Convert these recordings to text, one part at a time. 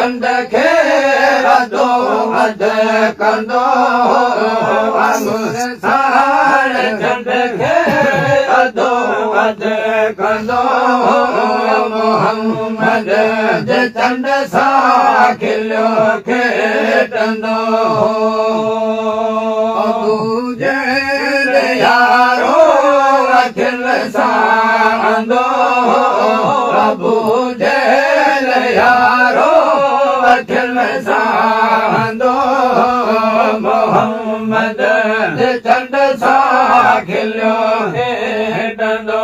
चंड खे अधो अध कंदो साण चंड खे अधो अध कंदो मोहम्मद जे चंड सां खिलियो खेॾंदो अबू जहल यारो अखिल सां अंदो अबू जहल यारो अखिल सां अंदो मोहम्मद जे चंड सां खिलियो खेॾंदो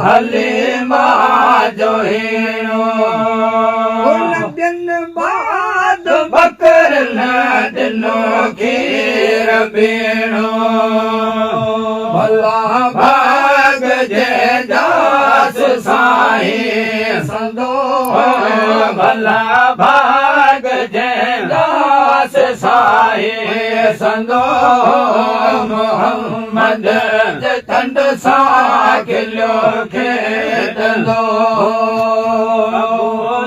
हलीमा जो हीणो बाद बकर न ॾिनो खीर पीणो भला भाग जे दास साईं संदो भला भाग जे दास साईं संदो मोहम्मद जे चंड सां खिलियो खेॾंदो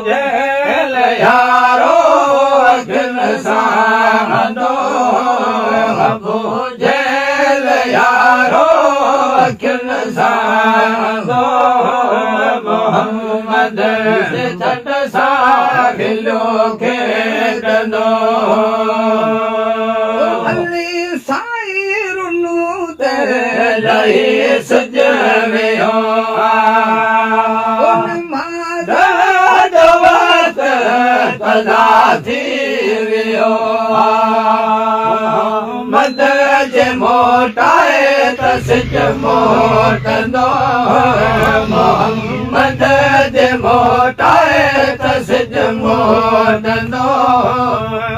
जहल यारो अखिल सां अंदो अबू जहल यारो अखिल सां अंदो मोहम्मद जे चंड सां खिलियो खेॾंदो लही सिज वियो कला थी वियो मद जे मोटाए त सिज मोटंदो मोहम्मद जे मोटाए त सिज मोटंदो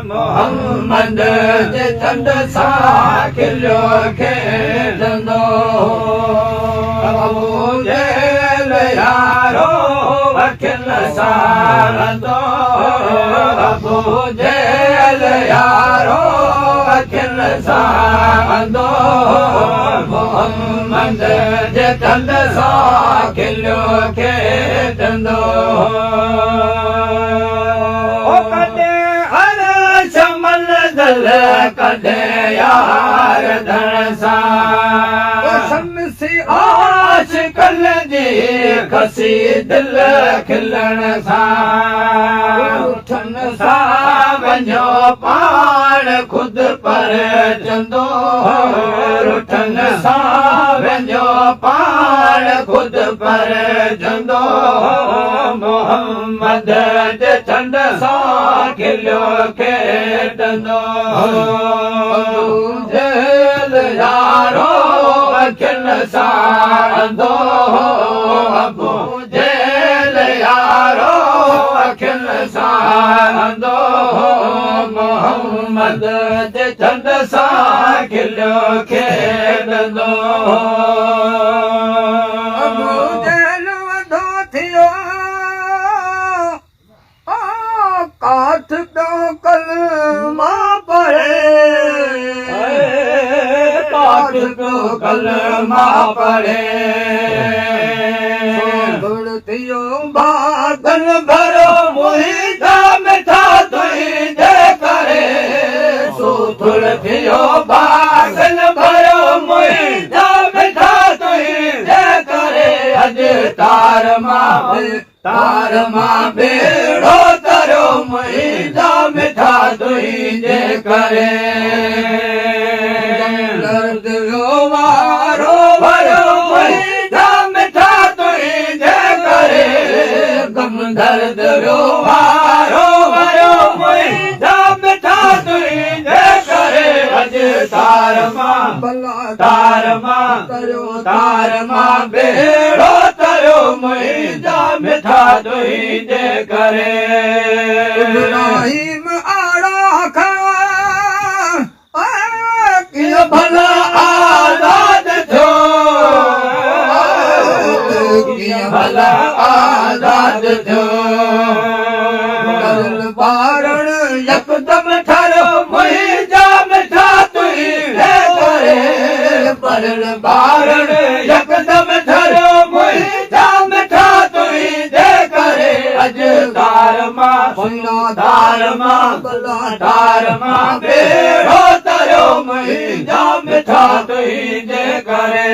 मोहम्मद जे चंड सां खिलियो खेॾंदो अबू जहल यारो अखिल सां अंदो अबू जहल यारो अखिल सां अंदो मोहम्मद जे चंड सां खिलियो खेॾंदो कॾहिं यार धन सां शमसी आशिक़न जी खसी दिलि खिलण सां उथन सां वञो पाण ख़ुदि पर चंदो उथन सां वञो पाण ख़ुदि पर चंदो मोहम्मद जे चंड सां खिलियो खेॾंदो जहल यारो अखिल सां अंदो अबू जहल यारो अखिल सां अंदो मोहम्मद जे चंड सां खिलियो खेॾंदो अबू जहल वॾो थियो काठ पियो कलमा पढ़े काठ पियो कलमा पढ़े गुड़ थियो बागन भरो मुहिंजा मिठा तुंहिंजे करे सुथुर थियो बागन भरो मुहिंजा मिठा तुंहिंजे करे अॼु तार मां बेड़ो तरो मुहिंजा मिठा तुंहिंजे करे दर्द वारो भरो मुहिंजा मिठा तुंहिंजे करे गम दर्द वारो भरो मुहिंजा मिठा तुंहिंजे करे अॼु तार मां बेड़ो तरो मुहिंजा मिठा तुंहिंजे करे इब्राहिम आड़ा खा कीअं भला आज़ाद थियो कीअं भला आज़ाद थियो बारण यकदम ठरो मुहिंजा मिठा तुंहिंजे करे बारण यकदम ठरो मुहिंजा सुना तार मां भला तार मां बेड़ो तरियो मुंहिंजा मिठा तुंहिंजे करे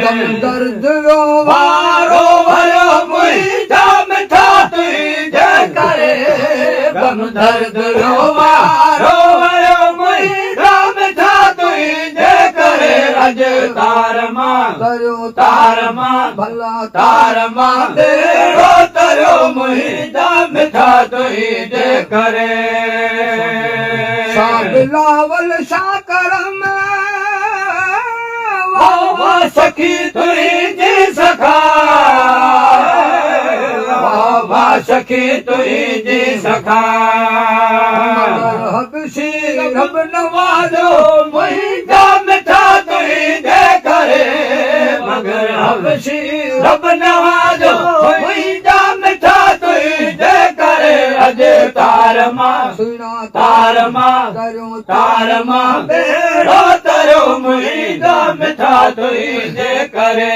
गम दर्द जो वारो वयो मुंहिंजा मिठा तुंहिंजे करे गम दर्द जो वारो वयो मुंहिंजा मिठा तुंहिंजे करे अज तार मां करियो तार मां भला तार मां बेड़ो तरियो मुंहिंजा मिठा तुंहिंजे करे सा बिलावल सा करम वाह वाह सखी तुंहिंजी सखा वाह वाह सखी तुंहिंजी सखा हबशी रब नवाज़ो मुंहिंजा मिठा तुंहिंजे करे मगर हबशी रब नवाज़ो मुंहिंजा मिठा तुंहिंजे करे अज तार मां सुना तार मां करियो तार मां बेड़ो तरियो मुंहिंजा मिठा तुंहिंजे करे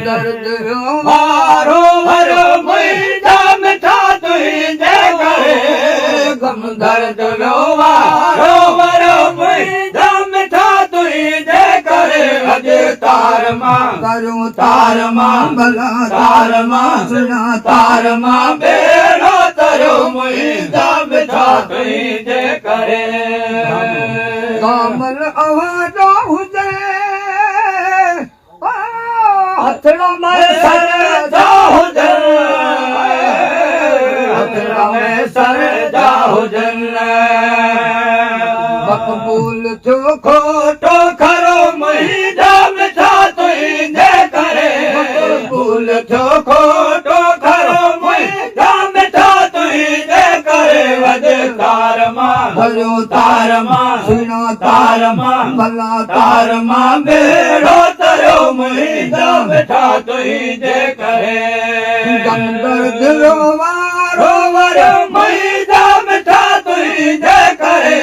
दर्द वारो भरियो मुंहिंजा मिठा तुंहिंजे करे गम दर्द वारो भरियो मुंहिंजा मिठा तुंहिंजे करे अज तार मां करियो तार मां भला तार मां सुना तार मां बेड़ो तरियो मुंहिंजा मिठा तुंहिंजे करे कामल आवाज़ो हुजे हथड़ा में सर जा हुजन हथड़ा में सर जा हुजन मक़बूल थियो खोटो खरो मुंहिंजा मिठा तुंहिंजे करे मक़बूल थियो खोटो खरो मुंहिंजा मिठा तुंहिंजे करे अज तार मां भरियो तार मां सुना तार मां भला तार मां बेड़ो तरियो मुंहिंजा मिठा तुंहिंजे करे गम दर्द वारो वरियो मुंहिंजा मिठा तुंहिंजे करे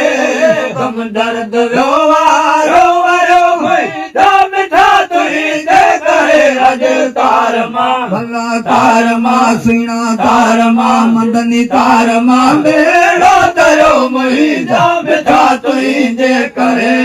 गम दर्द वारो वरियो मुंहिंजा मिठा तुंहिंजे करे अज तार मां भला तार मां सुना तार मां मदनी तार मां बेड़ो तरियो मुंहिंजा मिठा तुंहिंजे करे